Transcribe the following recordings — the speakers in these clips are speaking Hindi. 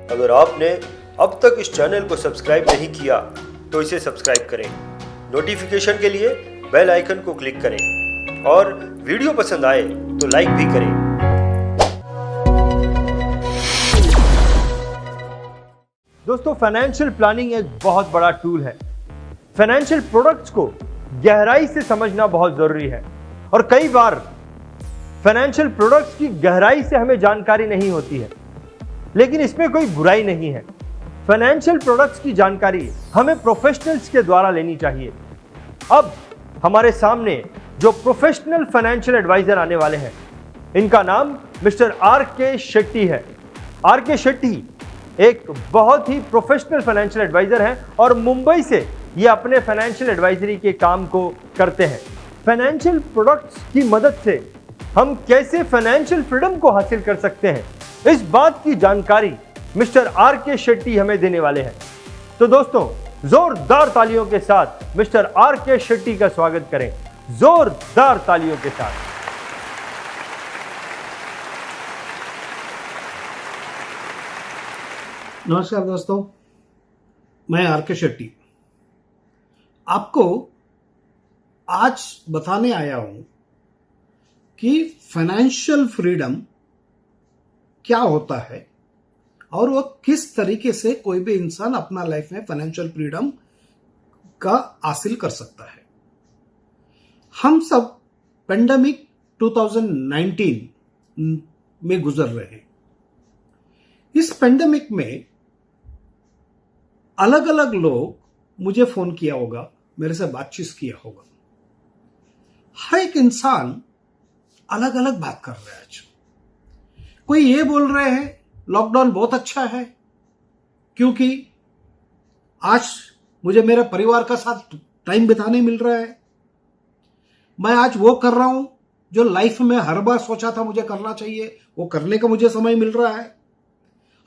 अगर आपने अब तक इस चैनल को सब्सक्राइब नहीं किया तो इसे सब्सक्राइब करें। नोटिफिकेशन के लिए बेल आइकन को क्लिक करें और वीडियो पसंद आए तो लाइक भी करें। दोस्तों, फाइनेंशियल प्लानिंग एक बहुत बड़ा टूल है। फाइनेंशियल प्रोडक्ट्स को गहराई से समझना बहुत जरूरी है और कई बार फाइनेंशियल प्रोडक्ट्स की गहराई से हमें जानकारी नहीं होती है, लेकिन इसमें कोई बुराई नहीं है। फाइनेंशियल प्रोडक्ट्स की जानकारी हमें प्रोफेशनल्स के द्वारा लेनी चाहिए। अब हमारे सामने जो प्रोफेशनल फाइनेंशियल एडवाइजर आने वाले हैं, इनका नाम मिस्टर आर.के. शेट्टी है। आर.के. शेट्टी एक बहुत ही प्रोफेशनल फाइनेंशियल एडवाइजर हैं और मुंबई से ये अपने फाइनेंशियल एडवाइजरी के काम को करते हैं। फाइनेंशियल प्रोडक्ट्स की मदद से हम कैसे फाइनेंशियल फ्रीडम को हासिल कर सकते हैं, इस बात की जानकारी मिस्टर आर.के. शेट्टी हमें देने वाले हैं। तो दोस्तों, जोरदार तालियों के साथ मिस्टर आर.के. शेट्टी का स्वागत करें। जोरदार तालियों के साथ। नमस्कार दोस्तों, मैं आर.के. शेट्टी आपको आज बताने आया हूं कि फाइनेंशियल फ्रीडम क्या होता है और वो किस तरीके से कोई भी इंसान अपना लाइफ में फाइनेंशियल फ्रीडम का हासिल कर सकता है। हम सब पेंडेमिक 2019 में गुजर रहे हैं। इस पेंडेमिक में अलग अलग लोग मुझे फोन किया होगा, मेरे से बातचीत किया होगा। हर एक इंसान अलग अलग बात कर रहा है। आज कोई ये बोल रहे हैं लॉकडाउन बहुत अच्छा है क्योंकि आज मुझे मेरे परिवार का साथ टाइम बिताने मिल रहा है। मैं आज वो कर रहा हूं जो लाइफ में हर बार सोचा था मुझे करना चाहिए, वो करने का मुझे समय मिल रहा है।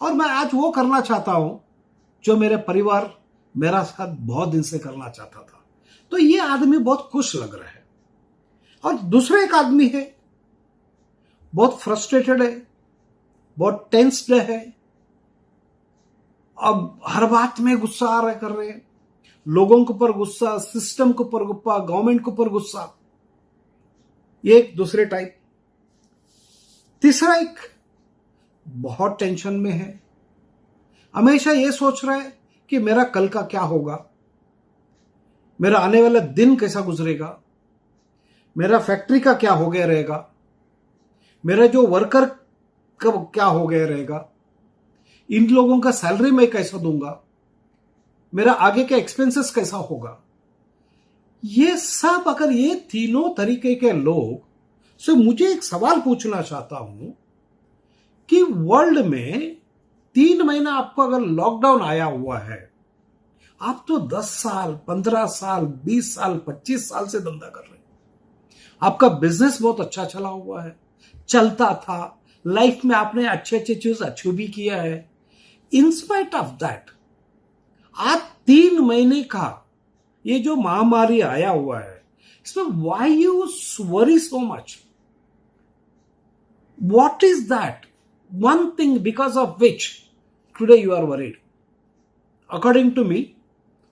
और मैं आज वो करना चाहता हूं जो मेरे परिवार मेरा साथ बहुत दिन से करना चाहता था। तो ये आदमी बहुत खुश लग रहा है। और दूसरा एक आदमी है बहुत फ्रस्ट्रेटेड है, बहुत टेंस्ड है। अब हर बात में गुस्सा आ रहा कर रहे हैं, लोगों के ऊपर गुस्सा, सिस्टम के ऊपर गुस्सा, गवर्नमेंट के ऊपर गुस्सा। ये एक दूसरे टाइप। तीसरा एक बहुत टेंशन में है, हमेशा ये सोच रहा है कि मेरा कल का क्या होगा, मेरा आने वाला दिन कैसा गुजरेगा, मेरा फैक्ट्री का क्या हो गया रहेगा, मेरा जो वर्कर का क्या हो गया रहेगा, इन लोगों का सैलरी मैं कैसा दूंगा, मेरा आगे का एक्सपेंसेस कैसा होगा। ये सब अगर ये तीनों तरीके के लोग से मुझे एक सवाल पूछना चाहता हूं कि वर्ल्ड में 3 महीना आपको अगर लॉकडाउन आया हुआ है, आप तो 10 साल, 15 साल, 20 साल, 25 साल से धंधा कर रहे हैं। आपका बिजनेस बहुत अच्छा चला हुआ है, चलता था, लाइफ में आपने अच्छे अच्छे चीज अचीव भी किया है। इन स्पाइट ऑफ दैट आज 3 महीने का ये जो महामारी आया हुआ है, इसमें why you worry so much? What is that one thing because of which today you are worried? According to me,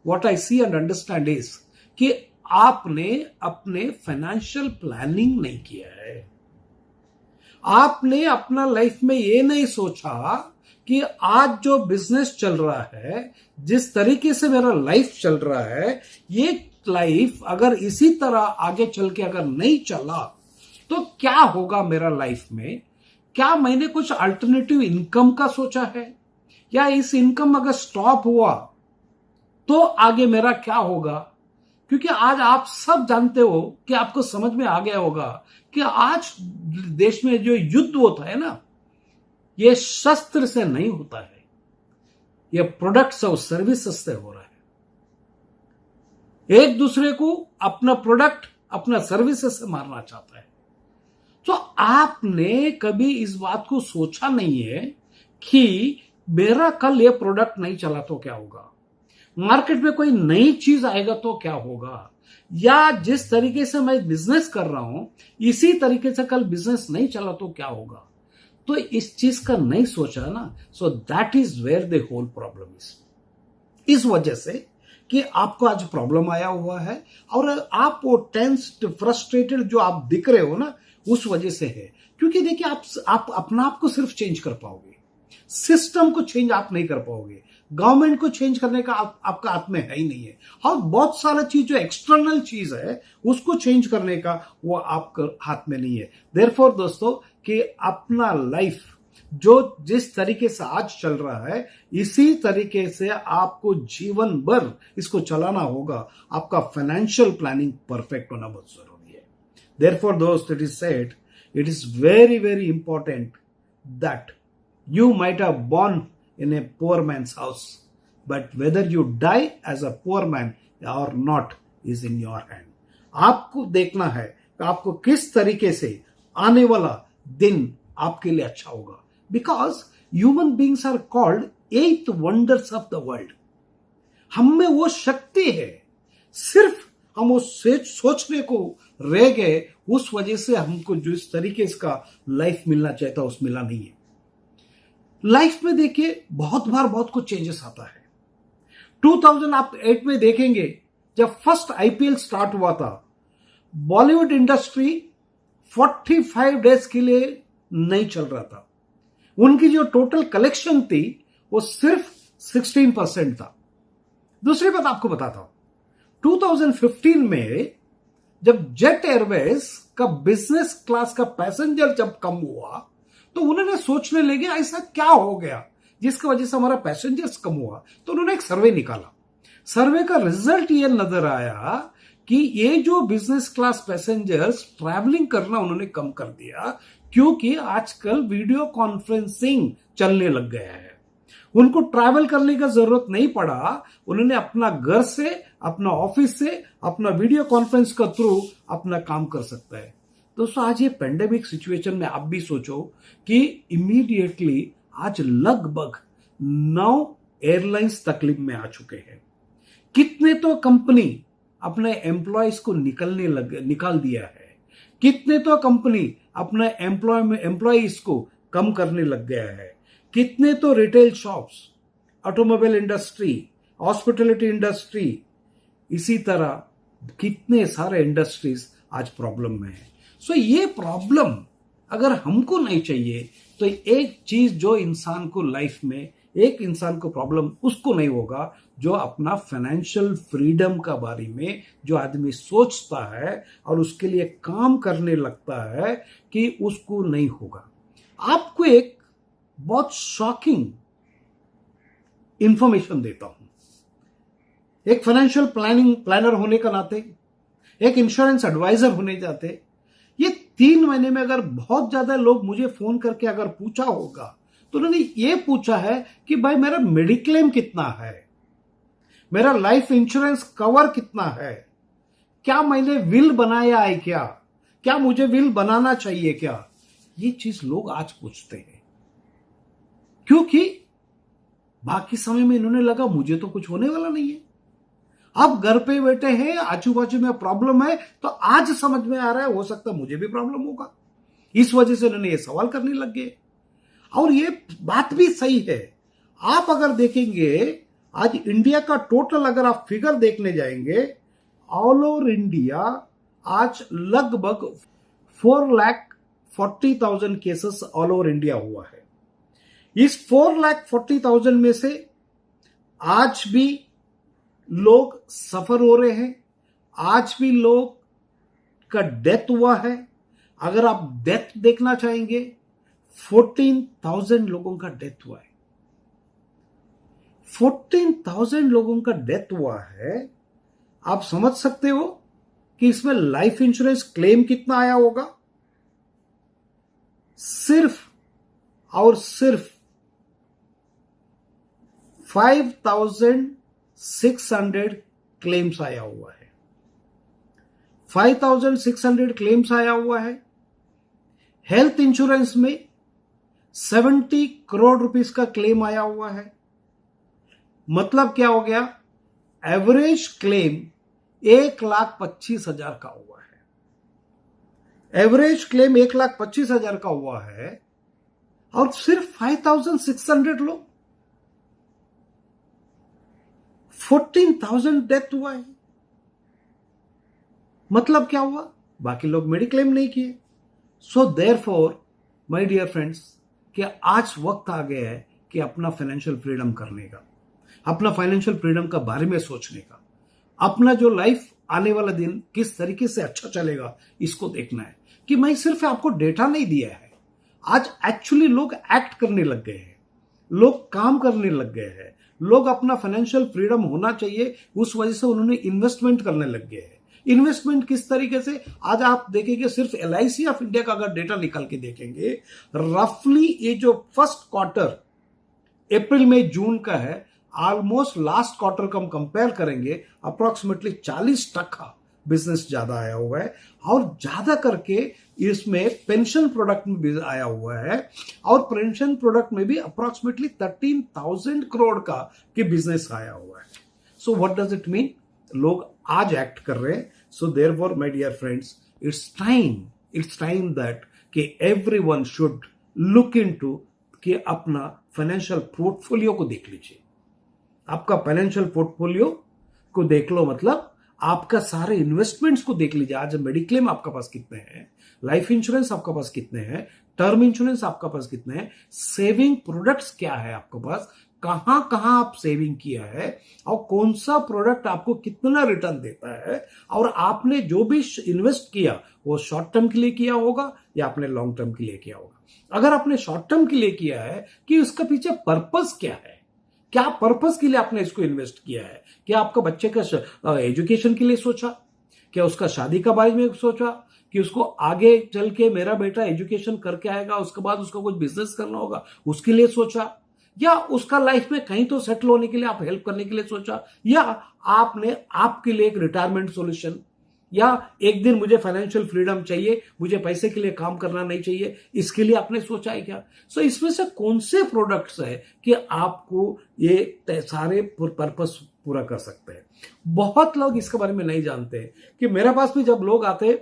what I see and understand is कि आपने अपने फाइनेंशियल प्लानिंग नहीं किया है। आपने अपना लाइफ में ये नहीं सोचा कि आज जो बिजनेस चल रहा है, जिस तरीके से मेरा लाइफ चल रहा है, ये लाइफ अगर इसी तरह आगे चल के अगर नहीं चला तो क्या होगा मेरा लाइफ में। क्या मैंने कुछ अल्टरनेटिव इनकम का सोचा है, या इस इनकम अगर स्टॉप हुआ तो आगे मेरा क्या होगा? क्योंकि आज आप सब जानते हो कि आपको समझ में आ गया होगा कि आज देश में जो युद्ध होता है ना, ये शस्त्र से नहीं होता है, ये प्रोडक्ट्स और सर्विसेज से हो रहा है। एक दूसरे को अपना प्रोडक्ट, अपना सर्विसेज से मारना चाहता है। तो आपने कभी इस बात को सोचा नहीं है कि मेरा कल ये प्रोडक्ट नहीं चला तो क्या होगा, मार्केट में कोई नई चीज आएगा तो क्या होगा, या जिस तरीके से मैं बिजनेस कर रहा हूं इसी तरीके से कल बिजनेस नहीं चला तो क्या होगा। तो इस चीज का नहीं सोचा ना, so that is where the whole problem is. इस वजह से कि आपको आज प्रॉब्लम आया हुआ है और आप वो टेंस्ड फ्रस्ट्रेटेड जो आप दिख रहे हो ना, उस वजह से है। क्योंकि देखिए आप अपना आप को सिर्फ चेंज कर पाओगे, सिस्टम को चेंज आप नहीं कर पाओगे, गवर्नमेंट को चेंज करने का आपका हाथ में है ही नहीं है, और बहुत सारा चीज जो एक्सटर्नल चीज है उसको चेंज करने का वो आपके हाथ में नहीं है। देयरफॉर दोस्तों कि अपना लाइफ जो जिस तरीके से आज चल रहा है, इसी तरीके से आपको जीवन भर इसको चलाना होगा। आपका फाइनेंशियल प्लानिंग परफेक्ट होना बहुत जरूरी है। देयरफॉर दोस्त, it is said, it is very very important that you might have born in a poor man's house, but whether you die as a poor man or not is in your hand। आपको देखना है कि आपको किस तरीके से आने वाला दिन आपके लिए अच्छा होगा, because human beings are called 8 wonders of the world. हम में वो शक्ति है, सिर्फ हम वो सोचने को रह गए, उस वजह से हमको जो इस तरीके का लाइफ मिलना चाहता उस मिला नहीं है। लाइफ में देखिए बहुत बार बहुत कुछ चेंजेस आता है। 2008 में देखेंगे जब फर्स्ट आईपीएल स्टार्ट हुआ था, बॉलीवुड इंडस्ट्री 45 डेज के लिए नहीं चल रहा था। उनकी जो टोटल कलेक्शन थी वो सिर्फ 16% था। दूसरी बात आपको बताता हूं, 2015 में जब जेट एयरवेज का बिजनेस क्लास का पैसेंजर जब कम हुआ, तो उन्होंने सोचने लगे ऐसा क्या हो गया जिसकी वजह से हमारा पैसेंजर्स कम हुआ। तो उन्होंने एक सर्वे निकाला। सर्वे का रिजल्ट ये नजर आया कि ये जो बिजनेस क्लास पैसेंजर्स ट्रैवलिंग करना उन्होंने कम कर दिया, क्योंकि आजकल वीडियो कॉन्फ्रेंसिंग चलने लग गया है। उनको ट्रैवल करने का जरूरत नहीं पड़ा, उन्होंने अपना घर से, अपना ऑफिस से, अपना वीडियो कॉन्फ्रेंस का थ्रू अपना काम कर सकता है। दोस्तों, आज ये पेंडेमिक सिचुएशन में आप भी सोचो कि इमीडिएटली आज लगभग 9 एयरलाइंस तकलीफ में आ चुके हैं। कितने तो कंपनी अपने एम्प्लॉयज को निकाल दिया है, कितने तो कंपनी अपने एम्प्लॉयज को कम करने लग गया है, कितने तो retail shops, automobile industry, hospitality industry, इसी तरह कितने सारे इंडस्ट्रीज आज प्रॉब्लम में है। सो ये प्रॉब्लम अगर हमको नहीं चाहिए, तो एक चीज जो इंसान को लाइफ में, एक इंसान को प्रॉब्लम उसको नहीं होगा जो अपना फाइनेंशियल फ्रीडम का बारे में जो आदमी सोचता है और उसके लिए काम करने लगता है, कि उसको नहीं होगा। आपको एक बहुत शॉकिंग इंफॉर्मेशन देता हूं। एक फाइनेंशियल प्लानर होने का नाते, एक इंश्योरेंस एडवाइजर होने जाते, ये 3 महीने में अगर बहुत ज्यादा लोग मुझे फोन करके अगर पूछा होगा, तो उन्होंने ये पूछा है कि भाई मेरा मेडिक्लेम कितना है, मेरा लाइफ इंश्योरेंस कवर कितना है, क्या मैंने विल बनाया है, क्या मुझे विल बनाना चाहिए क्या। ये चीज लोग आज पूछते हैं, क्योंकि बाकी समय में इन्होंने लगा मुझे तो कुछ होने वाला नहीं है। अब घर पे बैठे हैं, आजू बाजू में प्रॉब्लम है, तो आज समझ में आ रहा है हो सकता है मुझे भी प्रॉब्लम होगा। इस वजह से इन्होंने ये सवाल करने लग गए। और ये बात भी सही है। आप अगर देखेंगे आज इंडिया का टोटल अगर आप फिगर देखने जाएंगे, ऑल ओवर इंडिया आज लगभग 4,40,000 केसेस ऑल ओवर इंडिया हुआ है। इस 4,40,000 में से आज भी लोग सफर हो रहे हैं, आज भी लोग का डेथ हुआ है। अगर आप डेथ देखना चाहेंगे, 14,000 लोगों का डेथ हुआ है। 14,000 लोगों का डेथ हुआ है। आप समझ सकते हो कि इसमें लाइफ इंश्योरेंस क्लेम कितना आया होगा। सिर्फ और सिर्फ 5,600 क्लेम्स आया हुआ है। 5,600 क्लेम्स आया हुआ है। हेल्थ इंश्योरेंस में 70 करोड़ रुपीस का क्लेम आया हुआ है। मतलब क्या हो गया, एवरेज क्लेम 1,25,000 का हुआ है। एवरेज क्लेम 1,25,000 का हुआ है। और सिर्फ 5,600 लोग, 14,000 डेथ हुआ है। मतलब क्या हुआ? बाकी लोग मेडिक्लेम नहीं किए। So therefore my dear friends, कि आज वक्त आ गया है कि अपना फाइनेंशियल फ्रीडम करने का, अपना फाइनेंशियल फ्रीडम का बारे में सोचने का, अपना जो लाइफ आने वाला दिन किस तरीके से अच्छा चलेगा इसको देखना है। कि मैं सिर्फ आपको डेटा नहीं दिया है, आज एक्चुअली लोग एक्ट करने लग गए हैं, लोग काम करने लग गए हैं, लोग अपना फाइनेंशियल फ्रीडम होना चाहिए उस वजह से उन्होंने इन्वेस्टमेंट करने लग गए हैं। इन्वेस्टमेंट किस तरीके से? आज आप देखेंगे सिर्फ LIC ऑफ इंडिया का अगर डेटा निकाल के देखेंगे, रफली ये जो फर्स्ट क्वार्टर अप्रैल मई जून का है, ऑलमोस्ट लास्ट क्वार्टर को हम कंपेयर करेंगे, अप्रोक्सीमेटली 40% बिजनेस ज्यादा आया हुआ है। और ज्यादा करके इसमें पेंशन प्रोडक्ट में भी आया हुआ है, और पेंशन प्रोडक्ट में भी अप्रोक्सीमेटली 13,000 करोड़ का के बिजनेस आया हुआ है। So what does it mean? लोग आज एक्ट कर रहे हैं। So therefore my dear friends, it's time that कि एवरीवन शुड लुक इनटू कि अपना फाइनेंशियल पोर्टफोलियो को देख लीजिए। आपका फाइनेंशियल पोर्टफोलियो को देख लो, मतलब आपका सारे इन्वेस्टमेंट्स को देख लीजिए। आज मेडिक्लेम आपका पास कितने हैं, लाइफ इंश्योरेंस आपका पास कितने हैं, टर्म इंश्योरेंस आपका पास कितने हैं, सेविंग प्रोडक्ट्स क्या है आपके पास, कहां कहां आप सेविंग किया है, और कौन सा प्रोडक्ट आपको कितना रिटर्न देता है, और आपने जो भी इन्वेस्ट किया वो शॉर्ट टर्म के लिए किया होगा या आपने लॉन्ग टर्म के लिए किया होगा। अगर आपने शॉर्ट टर्म के लिए किया है कि उसका पीछे पर्पस क्या है, क्या पर्पस के लिए आपने इसको इन्वेस्ट किया है? क्या आपका बच्चे का एजुकेशन के लिए सोचा? क्या उसका शादी का बारे में सोचा कि उसको आगे चल के मेरा बेटा एजुकेशन करके आएगा, उसके बाद उसको कुछ बिजनेस करना होगा, उसके लिए सोचा? या उसका लाइफ में कहीं तो सेटल होने के लिए आप हेल्प करने के लिए सोचा? या आपने आपके लिए एक रिटायरमेंट सॉल्यूशन, या एक दिन मुझे फाइनेंशियल फ्रीडम चाहिए, मुझे पैसे के लिए काम करना नहीं चाहिए, इसके लिए आपने सोचा है क्या? सो इसमें से कौन से प्रोडक्ट्स है कि आपको ये सारे पर्पस पूरा कर सकते हैं? बहुत लोग इसके बारे में नहीं जानते हैं। कि मेरे पास भी जब लोग आते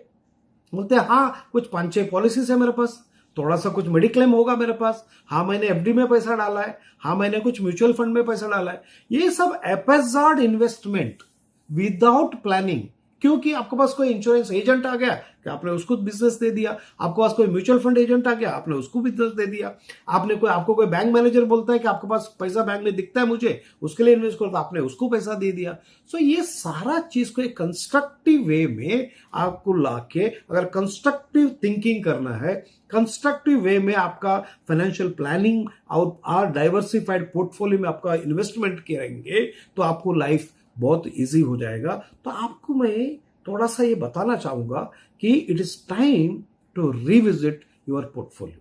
बोलते हैं हाँ कुछ 5-6 पॉलिसीज है मेरे पास, थोड़ा सा कुछ मेडिक्लेम होगा मेरे पास, हाँ मैंने FD में पैसा डाला है, हाँ मैंने कुछ म्यूचुअल फंड में पैसा डाला है। ये सब एपेजार्ड इन्वेस्टमेंट विदाउट प्लानिंग, क्योंकि आपके पास कोई इंश्योरेंस एजेंट आ गया कि आपने उसको बिजनेस दे दिया, आपके पास कोई म्यूचुअल फंड एजेंट आ गया आपने उसको बिजनेस दे दिया, आपको कोई बैंक मैनेजर बोलता है कि आपके पास पैसा बैंक में दिखता है मुझे उसके लिए इन्वेस्ट करो, तो आपने उसको पैसा दे दिया। सो ये सारा चीज को एक कंस्ट्रक्टिव वे में आपको लाके अगर कंस्ट्रक्टिव थिंकिंग करना है, कंस्ट्रक्टिव वे में आपका फाइनेंशियल प्लानिंग और डाइवर्सिफाइड पोर्टफोलियो में आपका इन्वेस्टमेंट करेंगे तो आपको लाइफ बहुत इजी हो जाएगा। तो आपको मैं थोड़ा सा ये बताना चाहूंगा कि it is time to revisit your portfolio.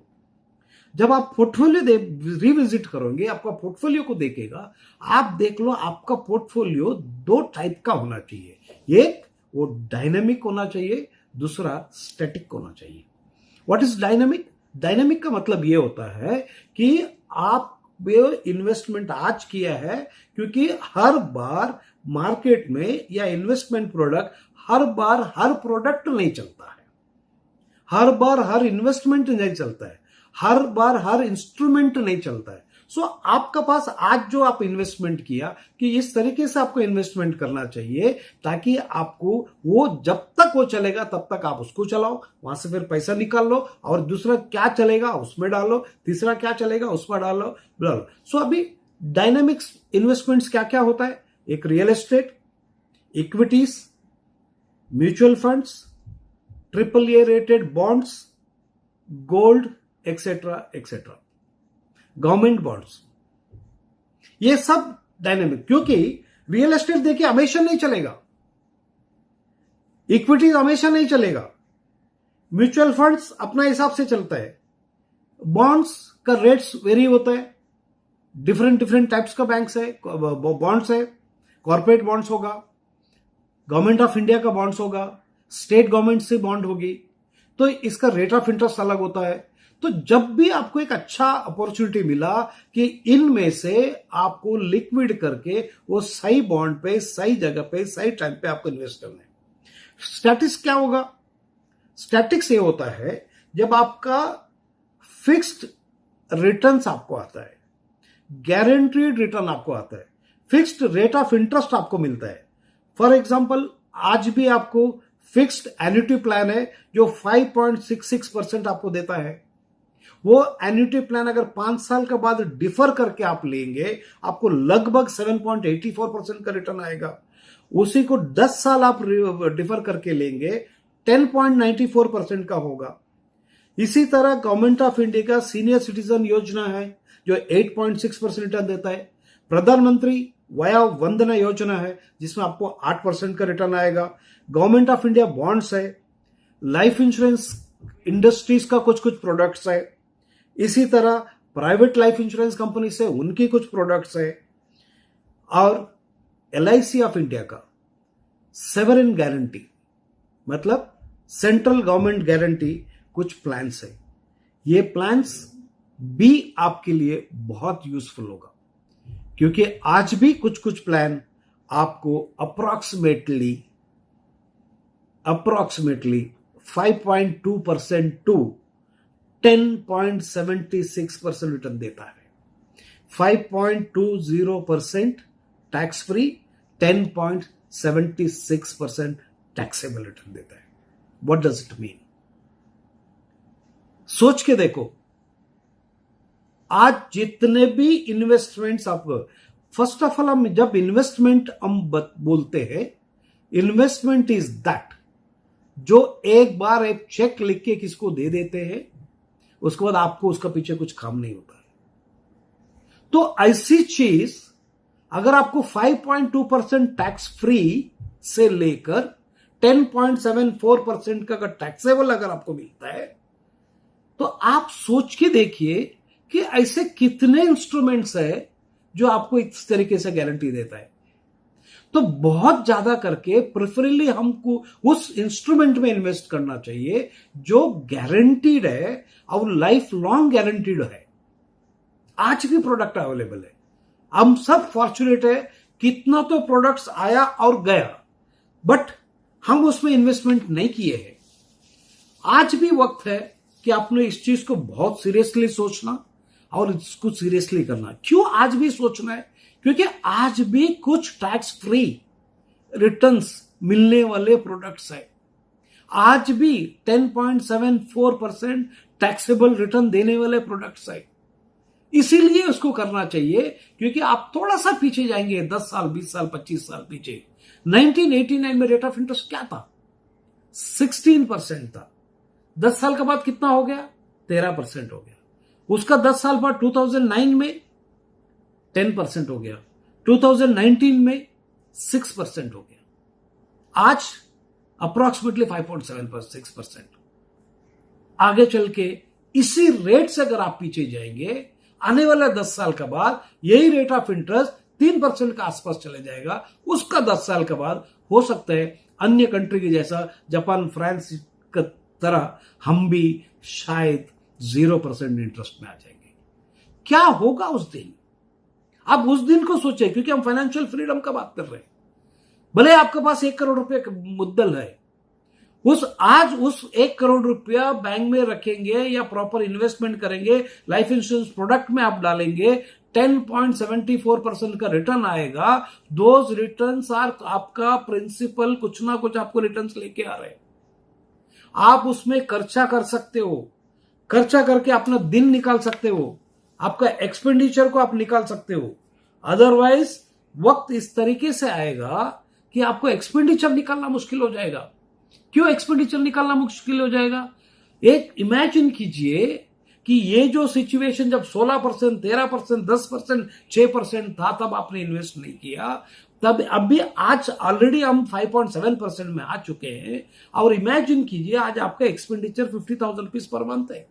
जब आप पोर्टफोलियो रिविजिट करोगे, आपका पोर्टफोलियो को देखेगा, आप देख लो आपका पोर्टफोलियो 2 टाइप का होना चाहिए। एक वो डायनेमिक होना चाहिए, दूसरा स्टैटिक होना चाहिए। What is dynamic? डायनेमिक का मतलब ये होता है कि आप इन्वेस्टमेंट आज किया है, क्योंकि हर बार मार्केट में या इन्वेस्टमेंट प्रोडक्ट हर बार हर प्रोडक्ट नहीं चलता है, हर बार हर इन्वेस्टमेंट नहीं चलता है, हर बार हर इंस्ट्रूमेंट नहीं चलता है। सो आपका पास आज जो आप इन्वेस्टमेंट किया कि इस तरीके से आपको इन्वेस्टमेंट करना चाहिए ताकि आपको वो जब तक वो चलेगा तब तक आप उसको चलाओ, वहां से फिर पैसा निकाल लो और दूसरा क्या चलेगा उसमें डालो, तीसरा क्या चलेगा उसमें डालो। सो अभी डायनेमिक्स इन्वेस्टमेंट्स क्या क्या होता है? एक real estate, equities, mutual funds, AAA rated bonds, gold etcetera etcetera, government bonds, ये सब डायनेमिक। क्योंकि रियल एस्टेट देखिए हमेशा नहीं चलेगा, इक्विटीज हमेशा नहीं चलेगा, म्यूचुअल फंड्स अपना हिसाब से चलता है, बॉन्ड्स का रेट्स वेरी होता है, डिफरेंट टाइप्स का बैंक्स है, बॉन्ड्स है, कॉर्पोरेट बॉन्ड्स होगा, गवर्नमेंट ऑफ इंडिया का बॉन्ड्स होगा, स्टेट गवर्नमेंट से बॉन्ड होगी, तो इसका रेट ऑफ इंटरेस्ट अलग होता है। तो जब भी आपको एक अच्छा अपॉर्चुनिटी मिला कि इनमें से आपको लिक्विड करके वो सही बॉन्ड पे, सही जगह पे, सही टाइम पे आपको इन्वेस्ट करना है। स्टैटिक्स क्या होगा? स्टैटिक्स ये होता है जब आपका फिक्स्ड रिटर्न्स आपको आता है, गारंटीड रिटर्न आपको आता है, फिक्स्ड रेट ऑफ इंटरेस्ट आपको मिलता है। फॉर एग्जांपल आज भी आपको फिक्स्ड एन्युटी प्लान है जो 5.66% आपको देता है। वो एन्युटी प्लान अगर 5 साल के बाद डिफर करके आप लेंगे आपको लगभग 7.84% का रिटर्न आएगा। उसी को 10 साल आप डिफर करके लेंगे 10.94% का होगा। इसी तरह गवर्नमेंट ऑफ इंडिया का सीनियर सिटीजन योजना है जो 8.6% रिटर्न देता है। प्रधानमंत्री वया वंदना योजना है जिसमें आपको 8% का रिटर्न आएगा। गवर्नमेंट ऑफ इंडिया बॉन्ड्स है, लाइफ इंश्योरेंस इंडस्ट्रीज का कुछ कुछ प्रोडक्ट्स है, इसी तरह प्राइवेट लाइफ इंश्योरेंस कंपनी से उनकी कुछ प्रोडक्ट्स है, और LIC ऑफ इंडिया का सेवरेन गारंटी मतलब सेंट्रल गवर्नमेंट गारंटी कुछ प्लान्स है। ये प्लान्स भी आपके लिए बहुत यूजफुल होगा क्योंकि आज भी कुछ कुछ प्लान आपको अप्रोक्सीमेटली 5.2% टू 10.76% रिटर्न देता है। 5.20% टैक्स फ्री, 10.76% टैक्सेबल रिटर्न देता है। What does it mean? सोच के देखो, आज जितने भी इन्वेस्टमेंट्स आपको, फर्स्ट ऑफ ऑल हम जब इन्वेस्टमेंट हम बोलते हैं, इन्वेस्टमेंट इज दैट जो एक बार एक चेक लिख के किसको दे देते हैं, उसके बाद आपको उसका पीछे कुछ काम नहीं होता है। तो ऐसी चीज अगर आपको 5.2% टैक्स फ्री से लेकर 10.74% का टैक्सेबल अगर आपको मिलता है तो आप सोच के देखिए कि ऐसे कितने इंस्ट्रूमेंट्स है जो आपको इस तरीके से गारंटी देता है। तो बहुत ज्यादा करके प्रेफरेबली हमको उस इंस्ट्रूमेंट में इन्वेस्ट करना चाहिए जो गारंटीड है और लाइफ लॉन्ग गारंटीड है। आज भी प्रोडक्ट अवेलेबल है, हम सब फॉर्चुनेट है, कितना तो प्रोडक्ट्स आया और गया, बट हम उसमें इन्वेस्टमेंट नहीं किए हैं। आज भी वक्त है कि आपने इस चीज को बहुत सीरियसली सोचना और इसको सीरियसली करना। क्यों आज भी सोचना है? क्योंकि आज भी कुछ टैक्स फ्री रिटर्न्स मिलने वाले प्रोडक्ट्स है। आज भी 10.74% टैक्सेबल रिटर्न देने वाले प्रोडक्ट्स है। इसीलिए उसको करना चाहिए क्योंकि आप थोड़ा सा पीछे जाएंगे, 10 साल, 20 साल, 25 साल पीछे, 1989 में रेट ऑफ इंटरेस्ट क्या था? 16% था। 10 साल के बाद कितना हो गया? 13% हो गया। उसका 10 साल बाद 2009 में 10% हो गया, 2019 में 6% हो गया, आज अप्रोक्सीमेटली 5.76%। आगे चल के इसी रेट से अगर आप पीछे जाएंगे, आने वाले 10 साल के बाद यही रेट ऑफ इंटरेस्ट 3% के आसपास चले जाएगा। उसका 10 साल के बाद हो सकता है अन्य कंट्री के जैसा जापान, फ्रांस की तरह हम भी शायद 0% इंटरेस्ट में आ जाएंगे। क्या होगा उस दिन? आप उस दिन को सोचिए, क्योंकि हम फाइनेंशियल फ्रीडम का बात कर रहे हैं। भले आपके पास 1 करोड़ रुपए मुद्दल है, उस 1 करोड़ रुपया बैंक में रखेंगे या प्रॉपर इन्वेस्टमेंट करेंगे, लाइफ इंश्योरेंस प्रोडक्ट में आप डालेंगे, 10.74% का रिटर्न आएगा। दोज रिटर्न्स आर आपका प्रिंसिपल, कुछ ना कुछ आपको रिटर्न्स लेके आ रहे हैं। आप उसमें खर्चा कर सकते हो, खर्चा करके अपना दिन निकाल सकते हो, आपका एक्सपेंडिचर को आप निकाल सकते हो। अदरवाइज वक्त इस तरीके से आएगा कि आपको एक्सपेंडिचर निकालना मुश्किल हो जाएगा। क्यों एक्सपेंडिचर निकालना मुश्किल हो जाएगा? एक इमेजिन कीजिए कि ये जो सिचुएशन जब 16%, 13%, 10%, 6% था, तब आपने इन्वेस्ट नहीं किया, तब अभी आज ऑलरेडी हम 5.7% में आ चुके हैं। और इमेजिन कीजिए आज आपका एक्सपेंडिचर 50,000 रुपीज पर मंथ है।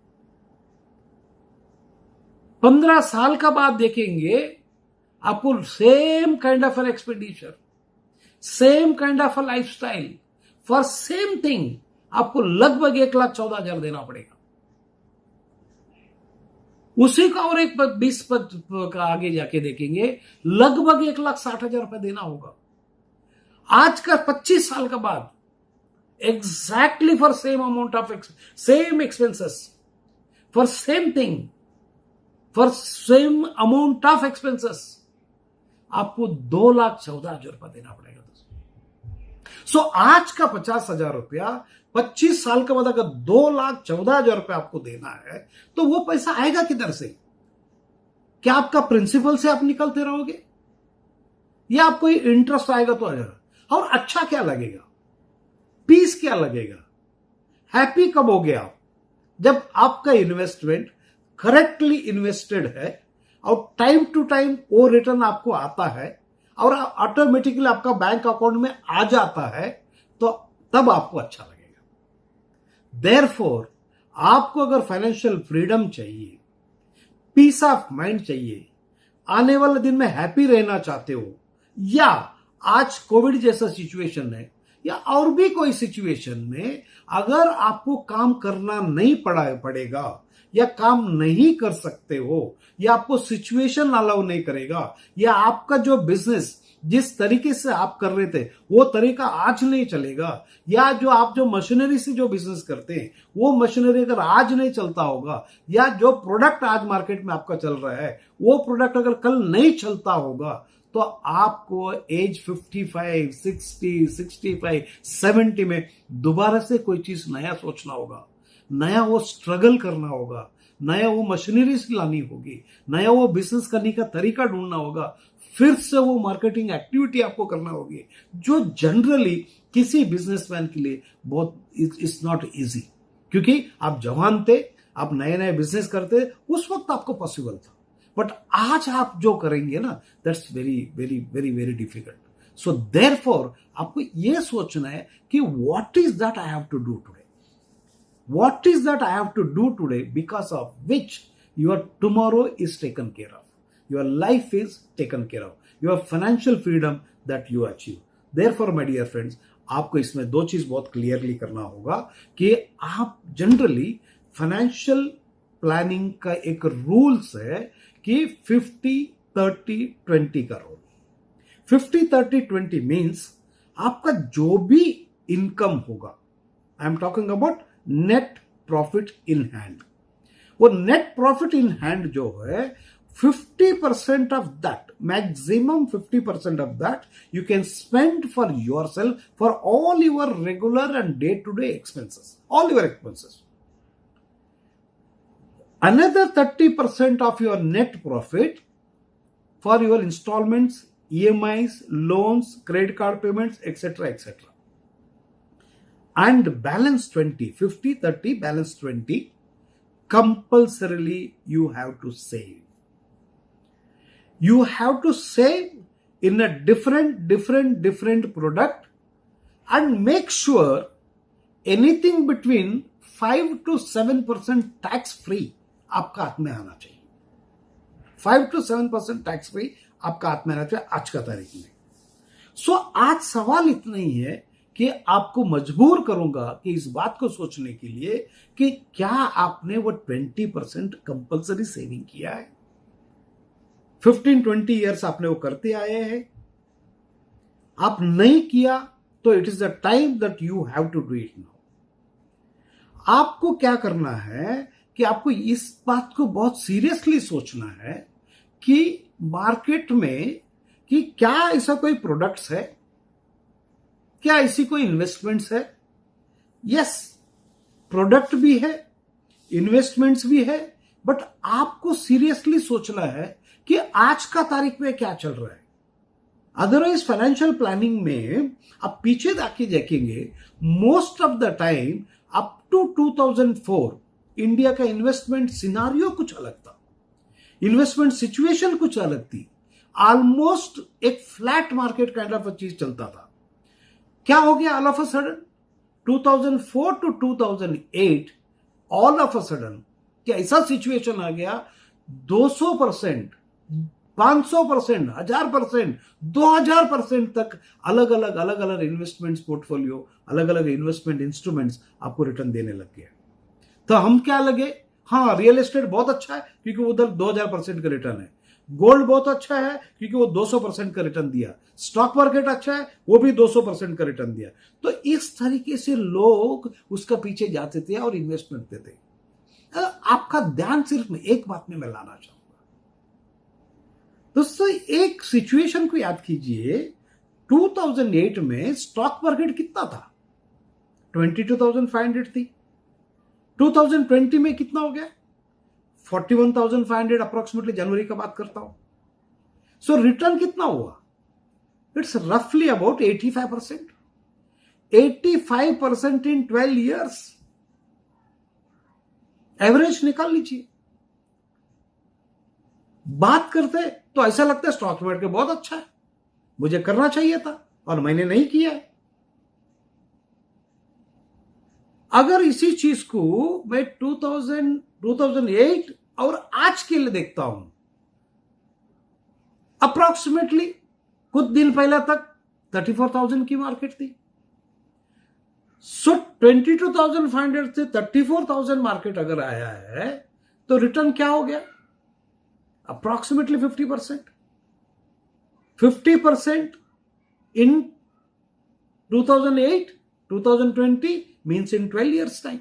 15 साल का बाद देखेंगे आपको same kind of an expenditure, same kind of a lifestyle for same thing आपको लगभग 1,14,000 देना पड़ेगा। उसी का और एक 20 का आगे जाके देखेंगे लगभग 1,60,000 रुपए देना होगा। आज का 25 साल का बाद exactly for same amount of same expenses for same thing for same amount of expenses आपको 2,14,000 रुपया देना पड़ेगा। सो आज का 50,000 रुपया 25 साल के बाद अगर 2,14,000 रुपया आपको देना है तो वो पैसा आएगा किधर से? क्या आपका प्रिंसिपल से आप निकलते रहोगे या आपको इंटरेस्ट आएगा तो आएगा? और अच्छा क्या लगेगा, पीस क्या लगेगा, हैप्पी कब हो गया आप? जब आपका इन्वेस्टमेंट करेक्टली इन्वेस्टेड है और टाइम टू टाइम वो रिटर्न आपको आता है और ऑटोमेटिकली आपका बैंक अकाउंट में आ जाता है, तो तब आपको अच्छा लगेगा। देयरफॉर आपको अगर फाइनेंशियल फ्रीडम चाहिए, पीस ऑफ माइंड चाहिए, आने वाले दिन में हैप्पी रहना चाहते हो, या आज कोविड जैसा सिचुएशन है या और भी कोई सिचुएशन में अगर आपको काम करना नहीं पड़ेगा या काम नहीं कर सकते हो या आपको सिचुएशन अलाउ नहीं करेगा या आपका जो बिजनेस जिस तरीके से आप कर रहे थे वो तरीका आज नहीं चलेगा या जो आप जो मशीनरी से जो बिजनेस करते हैं वो मशीनरी अगर आज नहीं चलता होगा या जो प्रोडक्ट आज मार्केट में आपका चल रहा है वो प्रोडक्ट अगर कल नहीं चलता होगा तो आपको एज 55, 60, 65, 70 में दोबारा से कोई चीज नया सोचना होगा, नया वो स्ट्रगल करना होगा, नया वो मशीनरी लानी होगी, नया वो बिजनेस करने का तरीका ढूंढना होगा, फिर से वो मार्केटिंग एक्टिविटी आपको करना होगी, जो जनरली किसी बिजनेसमैन के लिए बहुत इट्स नॉट इजी, क्योंकि आप जवान थे, आप नए नए बिजनेस करते, उस वक्त आपको पॉसिबल था, बट आज आप जो करेंगे ना that's very very very very difficult. So therefore आपको यह सोचना है कि what is that I have to do today, what is that I have to do today because of which your tomorrow is taken care of, your life is taken care of, your financial freedom that you achieve. Therefore my dear friends, आपको इसमें दो चीज बहुत क्लियरली करना होगा कि आप जनरली फाइनेंशियल प्लानिंग का एक रूल्स है कि 50-30-20 का रूल। 50-30-20 मीन्स आपका जो भी इनकम होगा, I am talking about net profit in hand, वो नेट प्रॉफिट इन हैंड जो है 50% of that, maximum 50% of that you can spend for yourself, for all your regular and day to day expenses, all your expenses. Another 30% of your net profit for your installments, EMIs, loans, credit card payments, etc., etc. And balance 20, 50-30, balance 20, compulsorily you have to save. You have to save in a different product and make sure anything between 5 to 7% tax free आपका हाथ में आना चाहिए। 5 to 7% टैक्स फ्री आपका हाथ में आना चाहिए आज का तारीख में। सो आज सवाल इतना ही है कि आपको मजबूर करूंगा कि इस बात को सोचने के लिए कि क्या आपने वो 20% कंपल्सरी सेविंग किया है। 15-20 ईयर्स आपने वो करते आए हैं, आप नहीं किया तो it is the time that you have to do it now. आपको क्या करना है कि आपको इस बात को बहुत सीरियसली सोचना है कि मार्केट में कि क्या ऐसा कोई प्रोडक्ट्स है, क्या ऐसी कोई इन्वेस्टमेंट्स है। यस, प्रोडक्ट भी है, इन्वेस्टमेंट्स भी है, बट आपको सीरियसली सोचना है कि आज का तारीख में क्या चल रहा है। अदरवाइज फाइनेंशियल प्लानिंग में आप पीछे जाके देखेंगे, most of the time up to 2004 India का इन्वेस्टमेंट सिनारियो कुछ अलग था, इन्वेस्टमेंट सिचुएशन कुछ अलग थी, ऑलमोस्ट एक फ्लैट मार्केट काइंड ऑफ चीज चलता था। क्या हो गया all of a sudden 2004 to 2008, all of a sudden क्या ऐसा सिचुएशन आ गया 200%, 500%, 1000%, 2000% तक अलग अलग इन्वेस्टमेंट्स पोर्टफोलियो, अलग अलग इन्वेस्टमेंट इंस्ट्रूमेंट्स आपको रिटर्न देने लग गए। तो हम क्या लगे, हाँ रियल एस्टेट बहुत अच्छा है क्योंकि उधर 2000% का रिटर्न है, गोल्ड बहुत अच्छा है क्योंकि वो 200% का रिटर्न दिया, स्टॉक मार्केट अच्छा है वो भी 200% का रिटर्न दिया। तो इस तरीके से लोग उसका पीछे जाते थे और इन्वेस्टमेंट देते। आपका ध्यान सिर्फ एक बात में मैं लाना चाहूं दोस्तों एक सिचुएशन को याद कीजिए, 2008 में स्टॉक मार्केट कितना था? 22,500 थी। 2020 में कितना हो गया? 41,500 अप्रोक्सीमेटली, जनवरी का बात करता हूं। सो रिटर्न कितना हुआ? इट्स रफली अबाउट 85%। 85% in 12 years. एवरेज निकाल लीजिए। बात करते तो ऐसा लगता है स्टॉक मार्केट बहुत अच्छा है, मुझे करना चाहिए था और मैंने नहीं किया है। अगर इसी चीज को मैं 2008 और आज के लिए देखता हूं, अप्रोक्सीमेटली कुछ दिन पहले तक 34,000 की मार्केट थी। सो 22,500 से 34,000 मार्केट अगर आया है तो रिटर्न क्या हो गया? Approximately 50%। 50% in 2008, 2020 means in 12 years time.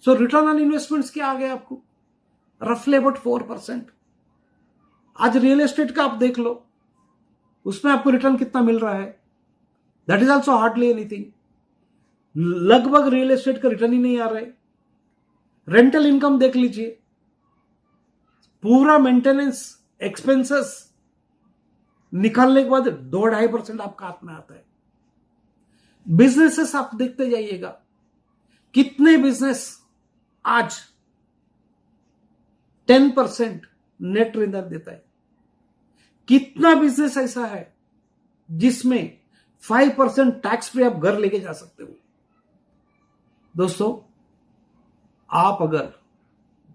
So return on investments क्या आ गया आपको? Roughly about 4%. आज रियल एस्टेट का आप देख लो, उसमें आपको रिटर्न कितना मिल रहा है? That is also hardly anything. लगभग रियल एस्टेट का रिटर्न ही नहीं आ रहा है। रेंटल इनकम देख लीजिए, पूरा मेंटेनेंस एक्सपेंसेस निकालने के बाद 2-2.5% आपका हाथ में आता है। बिजनेसेस आप देखते जाइएगा, कितने बिजनेस आज 10% नेट रिटर्न देता है। कितना बिजनेस ऐसा है जिसमें 5% टैक्स फ्री आप घर लेके जा सकते हो। दोस्तों, आप अगर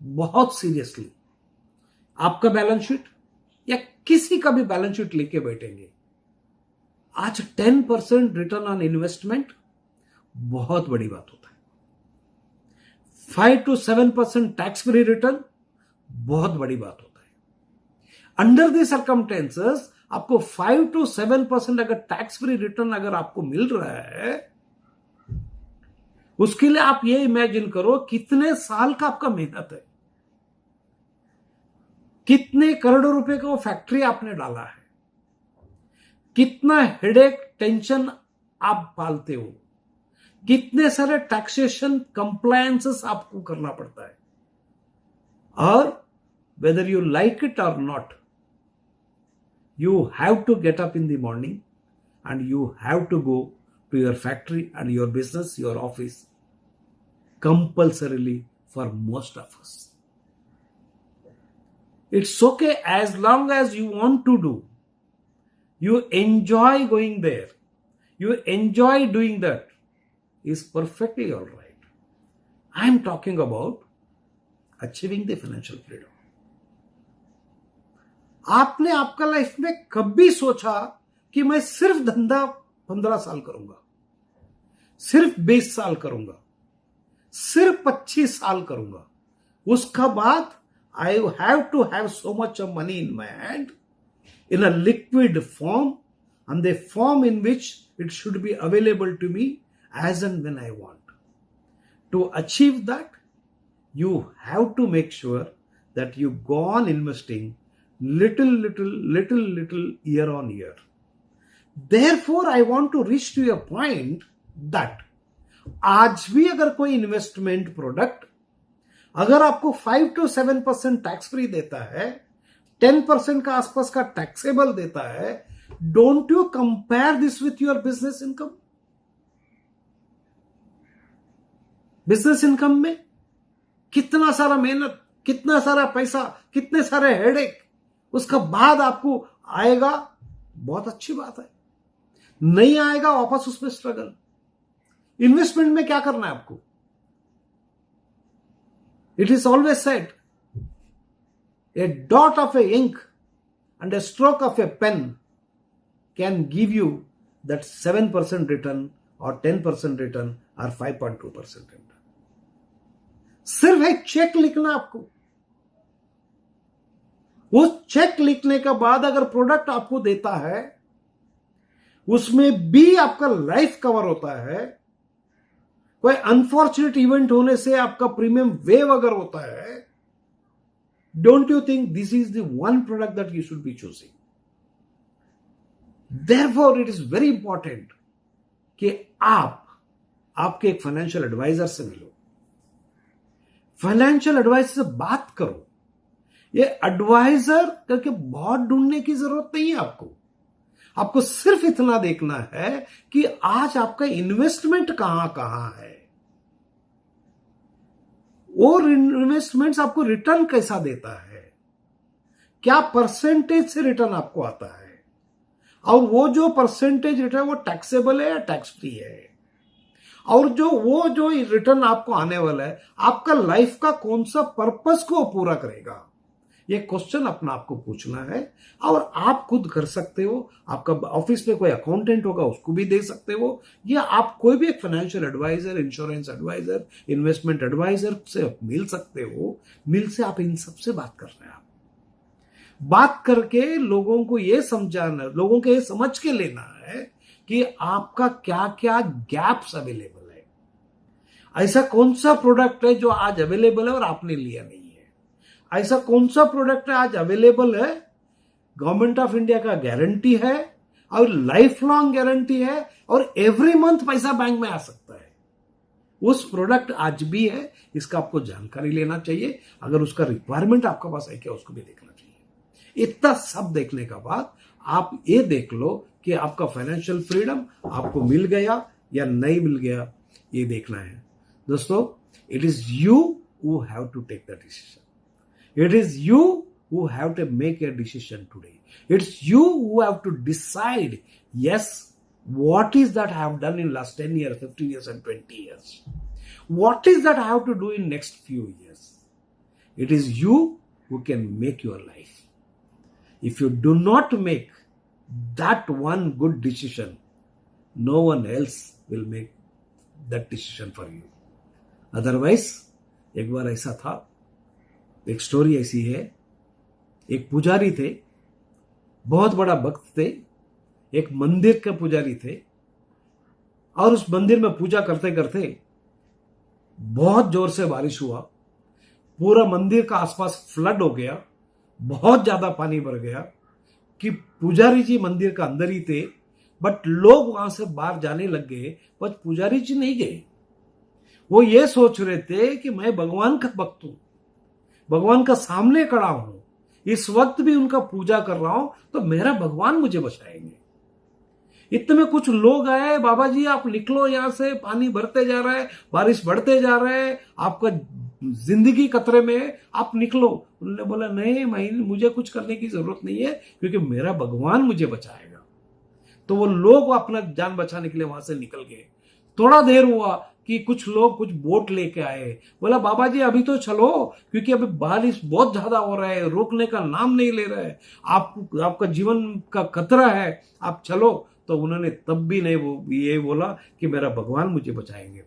बहुत सीरियसली आपका बैलेंस शीट या किसी का भी बैलेंस शीट लेके बैठेंगे, आज 10% रिटर्न ऑन इन्वेस्टमेंट बहुत बड़ी बात होता है। 5 to 7% टैक्स फ्री रिटर्न बहुत बड़ी बात होता है। अंडर दी सर्कमस्टेंसेस आपको 5 to 7% अगर टैक्स फ्री रिटर्न अगर आपको मिल रहा है, उसके लिए आप ये इमेजिन करो कितने साल का आपका मेहनत है, कितने करोड़ों रुपए का वो फैक्ट्री आपने डाला है, कितना हेडेक टेंशन आप पालते हो, कितने सारे टैक्सेशन कंप्लायंसेस आपको करना पड़ता है। और वेदर यू लाइक इट और not, you have to get up in the morning and you have to go to your factory and your business, your office, compulsorily for most of us. It's okay as long as you want to do. You enjoy going there. You enjoy doing that. Is perfectly all right. I am talking about achieving the financial freedom. आपने आपका लाइफ में कभी सोचा कि मैं सिर्फ धंधा 15 साल करूंगा, सिर्फ 20 साल करूंगा, सिर्फ 25 साल करूंगा, उसका बाद I have to have so much of money in my hand in a liquid form and the form in which it should be available to me as and when I want. To achieve that you have to make sure that you go on investing little year on year. Therefore I want to reach to a point that आज भी अगर कोई इन्वेस्टमेंट प्रोडक्ट अगर आपको 5 to 7% टैक्स फ्री देता है, 10% का आसपास का टैक्सेबल देता है, don't you compare this with your business income? Business income में कितना सारा मेहनत, कितना सारा पैसा, कितने सारे हेडेक, उसका बाद आपको आएगा, बहुत अच्छी बात है। नहीं आएगा वापस उसमें स्ट्रगल। इन्वेस्टमेंट में क्या करना है आपको? It is always said a dot of a ink and a stroke of a pen can give you that 7% return और 10% रिटर्न और 5.2% रिटर्न। सिर्फ एक चेक लिखना आपको, वो चेक लिखने के बाद अगर प्रोडक्ट आपको देता है, उसमें भी आपका लाइफ कवर होता है, कोई अनफॉर्चुनेट इवेंट होने से आपका प्रीमियम वेव अगर होता है, Don't you think this is the one product that you should be choosing? Therefore, it is very important कि आप आपके एक फाइनेंशियल एडवाइजर से मिलो, फाइनेंशियल एडवाइजर से बात करो। ये एडवाइजर करके बहुत ढूंढने की जरूरत नहीं है आपको सिर्फ इतना देखना है कि आज आपका इन्वेस्टमेंट कहां कहां है और इन्वेस्टमेंट्स आपको रिटर्न कैसा देता है, क्या परसेंटेज से रिटर्न आपको आता है, और वो जो परसेंटेज रिटर्न वो टैक्सेबल है या टैक्स फ्री है, और जो रिटर्न आपको आने वाला है आपका लाइफ का कौन सा पर्पस को पूरा करेगा। ये क्वेश्चन अपना आपको पूछना है और आप खुद कर सकते हो। आपका ऑफिस में कोई अकाउंटेंट होगा उसको भी दे सकते हो, या आप कोई भी एक financial adviser, insurance adviser, investment adviser से आप मिल सकते हो। मिल से आप इन सबसे बात कर रहे हैं। आप बात करके लोगों को ये समझाना, लोगों को ये समझ के लेना है कि आपका क्या क्या गैप्स अवेलेबल है, ऐसा कौन सा प्रोडक्ट है जो आज अवेलेबल है और आपने लिया नहीं है, ऐसा कौन सा प्रोडक्ट है आज अवेलेबल है, गवर्नमेंट ऑफ इंडिया का गारंटी है और लाइफ लॉन्ग गारंटी है और एवरी मंथ पैसा बैंक में आ सकता है, उस प्रोडक्ट आज भी है। इसका आपको जानकारी लेना चाहिए। अगर उसका रिक्वायरमेंट आपके पास है क्या, उसको भी देखना चाहिए। इतना सब देखने के बाद आप ये देख लो कि आपका फाइनेंशियल फ्रीडम आपको मिल गया या नहीं मिल गया, ये देखना है। दोस्तों, it is you who have to take the decision, it is you who have to make a decision today. It's you who have to decide, yes, what is that I have done in last 10 years, 15 years and 20 years, what is that I have to do in next few years. It is you who can make your life. If you do not make that one good decision, no one else will make that decision for you. Otherwise, एक बार ऐसा था, एक स्टोरी ऐसी है, एक पुजारी थे, बहुत बड़ा भक्त थे, एक मंदिर के पुजारी थे, और उस मंदिर में पूजा करते करते बहुत जोर से बारिश हुआ, पूरा मंदिर का आसपास फ्लड हो गया, बहुत ज्यादा पानी भर गया कि पुजारी जी मंदिर का अंदर ही थे, बट लोग वहां से बाहर जाने लग गए, बस पुजारी जी नहीं गए। वो ये सोच रहे थे कि मैं भगवान का भक्त हूं, भगवान का सामने खड़ा हूं, इस वक्त भी उनका पूजा कर रहा हूं, तो मेरा भगवान मुझे बचाएंगे। इतने कुछ लोग आए, बाबा जी आप निकलो यहां से, पानी भरते जा रहा है, बारिश बढ़ते जा रहा है, आपका जिंदगी खतरे में है, आप निकलो। उन्होंने बोला नहीं, मुझे कुछ करने की जरूरत नहीं है, क्योंकि मेरा भगवान मुझे बचाएगा। तो वो लोग अपना जान बचाने के लिए वहां से निकल गए। थोड़ा देर हुआ कि कुछ लोग कुछ बोट लेके आए, बोला बाबा जी अभी तो चलो, क्योंकि अभी बारिश बहुत ज्यादा हो रहा है, रोकने का नाम नहीं ले रहा है, आपका जीवन का खतरा है, आप चलो। तो उन्होंने तब भी नहीं ये बोला कि मेरा भगवान मुझे बचाएंगे।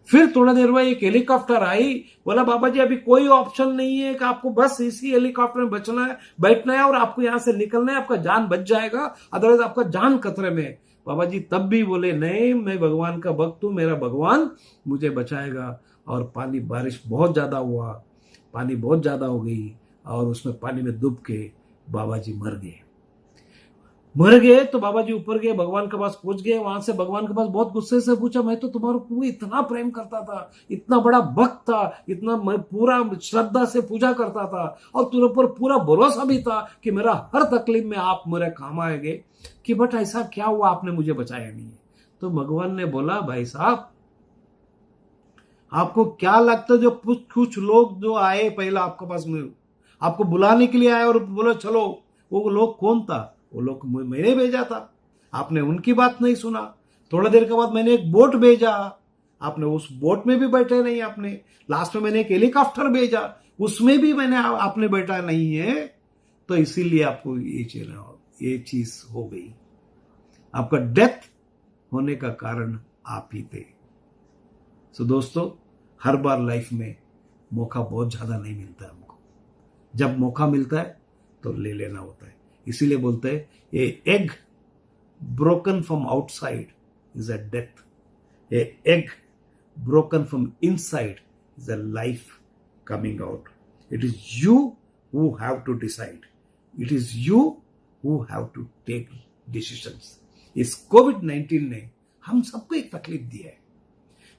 फिर थोड़ा देर बाद एक हेलीकॉप्टर आई, बोला बाबा जी अभी कोई ऑप्शन नहीं है कि आपको बस इसी हेलीकॉप्टर में बचना है, बैठना है और आपको यहां से निकलना है, आपका जान बच जाएगा, अदरवाइज आपका जान खतरे में है। बाबा जी तब भी बोले नहीं, मैं भगवान का भक्त हूं, मेरा भगवान मुझे बचाएगा। और बारिश बहुत ज्यादा हुआ, पानी बहुत ज्यादा हो गई और उसमें पानी में डूब के बाबा जी मर गए। तो बाबा जी ऊपर गए, भगवान के पास पहुंच गए। वहां से भगवान के पास बहुत गुस्से से पूछा, मैं तो तुम्हारा इतना प्रेम करता था, इतना बड़ा भक्त था, इतना मैं पूरा श्रद्धा से पूजा करता था और तुम पर पूरा भरोसा भी था कि मेरा हर तकलीफ में आप मेरे काम आएंगे, कि बट ऐसा क्या हुआ आपने मुझे बचाया नहीं। तो भगवान ने बोला भाई साहब, आपको क्या लगता है जो कुछ लोग जो आए पहला आपके पास में आपको बुलाने के लिए आए और बोले चलो, वो लोग कौन था? वो लोग मैंने भेजा था, आपने उनकी बात नहीं सुना। थोड़ा देर के बाद मैंने एक बोट भेजा, आपने उस बोट में भी बैठे नहीं, आपने लास्ट में मैंने एक हेलीकॉप्टर भेजा, उसमें भी आपने बैठा नहीं है। तो इसीलिए आपको ये चीज हो गई, आपका डेथ होने का कारण आप ही थे। सो दोस्तों, हर बार लाइफ में मौका बहुत ज्यादा नहीं मिलता है हमको, जब मौका मिलता है तो ले लेना होता है। इसीलिए बोलते हैं a egg broken from outside is a death, a egg broken from inside is a life coming out. It is you who have to decide. It is you who have to take decisions. इस कोविड-19 ने हम सबको एक तकलीफ दी है,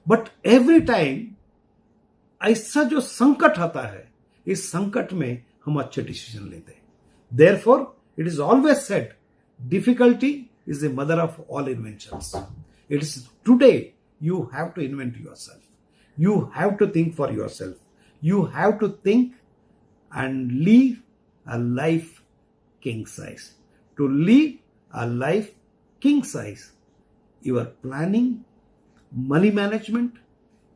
बट एवरी टाइम ऐसा जो संकट आता है, इस संकट में हम अच्छे डिसीजन लेते हैं. Therefore, it is always said, difficulty is the mother of all inventions. It is today you have to invent yourself. You have to think for yourself. You have to think and live a life king size. To live a life king size, your planning, money management,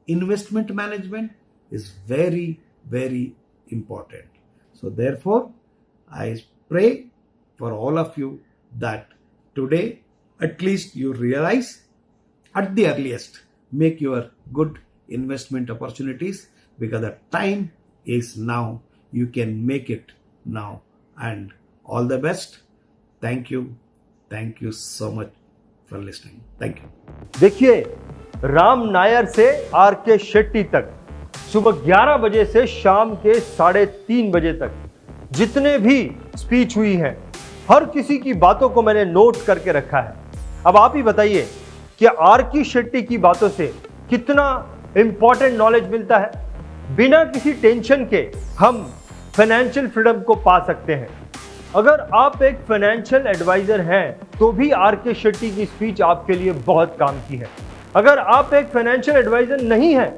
investment management is very, very important. So therefore, I pray for all of you that today at least you realize at the earliest, make your good investment opportunities, because the time is now. You can make it now, and all the best. Thank you so much for listening. Thank you. देखिए, राम नायर से आर के शेट्टी तक सुबह 11 बजे से शाम के 3:30 बजे तक जितने भी स्पीच हुई हैं, हर किसी की बातों को मैंने नोट करके रखा है. अब आप ही बताइए कि आर के शेट्टी की बातों से कितना इंपॉर्टेंट नॉलेज मिलता है. बिना किसी टेंशन के हम फाइनेंशियल फ्रीडम को पा सकते हैं. अगर आप एक फाइनेंशियल एडवाइजर हैं तो भी आर के शेट्टी की स्पीच आपके लिए बहुत काम की है. अगर आप एक फाइनेंशियल एडवाइजर नहीं हैं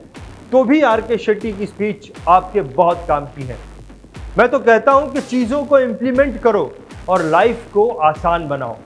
तो भी आर के शेट्टी की स्पीच आपके बहुत काम की है. मैं तो कहता हूं कि चीज़ों को इंप्लीमेंट करो और लाइफ को आसान बनाओ.